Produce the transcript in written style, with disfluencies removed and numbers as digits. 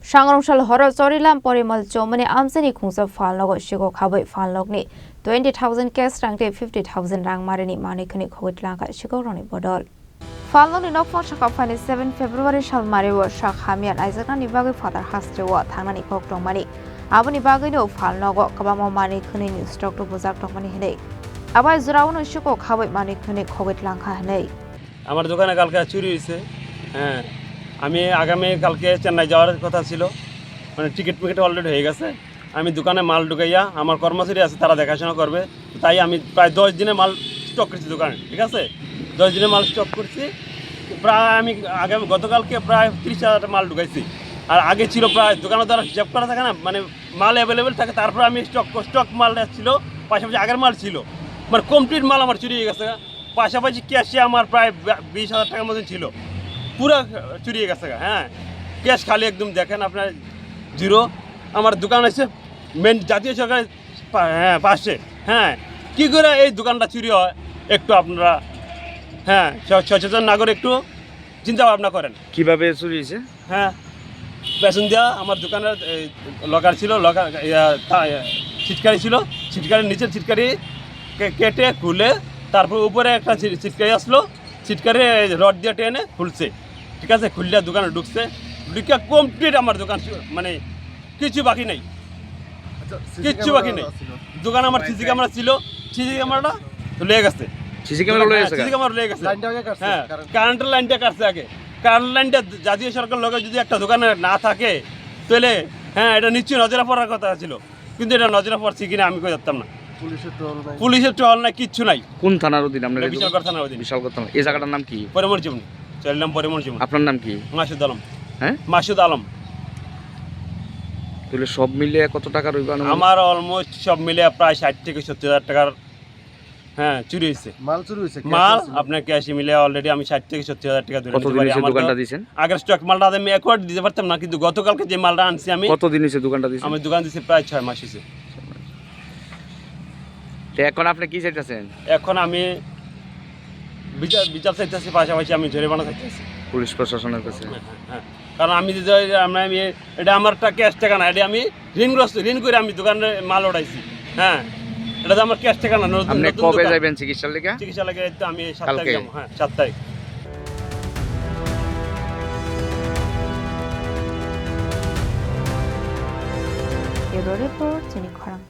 Shangrongshal horror sorilam porimal chomani amsani khungsa falnogo shigo khabai falnogni 20,000 cash rangte 50,000 rang marini manikani khogitlanka shigo roni bodol. Falnogni nokfon shaka fani 7 February shal mariwa shak hamian aizakna nibagi father hastrewa thangnani koktongmani. Aboni bagino falnogo kabamo manikani ni stock to bozak tongmani hinei. Abai zurawno shigo khabai manikani khogitlanka hinei. আমার দোকানে কালকে চুরি হয়েছে। হ্যাঁ, আমি আগামী কালকে চেন্নাই যাওয়ার কথা ছিল, মানে টিকিট অলরেডি হয়ে গেছে। আমি দোকানে মাল ঢুকাইয়া আমার কর্মচারী আছে, তারা দেখাশোনা করবে। তাই আমি প্রায় 10 দিনের মাল স্টক করছি দোকানে, ঠিক আছে? 10 দিনের মাল স্টক করছি। প্রায় আমি গতকালকে প্রায় 30,000 মাল ঢুকাইছি। আর আগে ছিল প্রায় দোকানে তারা হিসাব করা থাকে না, মানে মাল অ্যাভেলেবেল থাকে, তারপর আমি স্টক মাল ছিল, পাশাপাশি আগের মাল ছিল, মানে কমপ্লিট মাল আমার চুরি হয়ে গেছে। পাশাপাশি ক্যাশে আমার প্রায় 20,000 টাকার মতন ছিল, পুরো চুরি হয়ে গেছে। হ্যাঁ, ক্যাশ খালি একদম দেখেন আপনার জিরো। আমার দোকান আছে মেন জাতীয় সরকারের পাশে। হ্যাঁ, কী করে এই দোকানটা চুরি হয় একটু আপনারা সচেতন নাগরিক একটু চিন্তা ভাবনা করেন কিভাবে চুরি হয়েছে। হ্যাঁ, পেছন দেওয়া আমার দোকানের লকার ছিল, ছিটকারি ছিল, ছিটকারির নিচের ছিটকারি কেটে খুলে তারপর উপরে একটা ছিটকারি আসলো, ছিটকারি রড দিয়ে টেনে খুলছে, ঠিক আছে? খুললে দোকানে ঢুকছে, ঢুকে কমপ্লিট আমার দোকান, মানে কিছু বাকি নেই, কিচ্ছু বাকি নেই। দোকান আমার সিসি ক্যামেরা ছিল, সিসি ক্যামেরাটা লেগে গেছে, সিসি ক্যামেরা লেগে গেছে। হ্যাঁ, কারেন্টের লাইনটা কাটছে আগে। কারেন্ট লাইনটা জাতীয় সরকার লোকের যদি একটা দোকানে না থাকে তাহলে এটা নিশ্চয়ই নজরে পড়ার কথা ছিল, কিন্তু এটা নজরে পড়ছে কিনা আমি কই জানতাম না। পুলিশের টহল নাই, কিচ্ছু নাই। কোন থানার অধীন আপনার? বিশালগড় থানার অধীন। বিশালগড় থানা। এই জায়গাটার নাম কি? পরিমল জীবন। চললাম পরিমল জীবন। আপনার নাম কি? মাসুদ আলম। হ্যাঁ, মাসুদ আলম। তাহলে সব মিলে কত টাকা রইবে? আমার অলমোস্ট সব মিলে প্রায় 60 থেকে 70,000 টাকার চুরি হয়েছে। মাল আপনার ক্যাশে মিলে অলরেডি আমি 60 থেকে 70,000 টাকা ধরে নিতে পারি। আমার দোকানটা দিয়েছেন আগের স্টক মালটা আমি একবার দিতে পারতাম না, কিন্তু গতকালকে যে মালটা আনছি আমি। কতদিন হয়েছে দোকানটা দিয়েছেন? আমি দোকান দিয়েছি প্রায় 6 মাস হয়েছে। এখন আপনি কি চাইতেছেন? এখন আমি বিচার চাইতেছি, পাশাপাশি আমি জরিমানা চাইতেছি পুলিশ প্রশাসনের কাছে। হ্যাঁ, কারণ আমি এটা আমার একটা ক্যাশ টাকা না, এটা আমি ঋণ করে আমি দোকানে মাল ওঠাইছি। হ্যাঁ, এটা তো আমার ক্যাশ টাকা না। আপনি কবে যাবেন চিকিৎসার লেগে? চিকিৎসা লেগে তো আমি 7 তারিখ যাবো। হ্যাঁ, 7 তারিখ। Report, Jenny Khorang.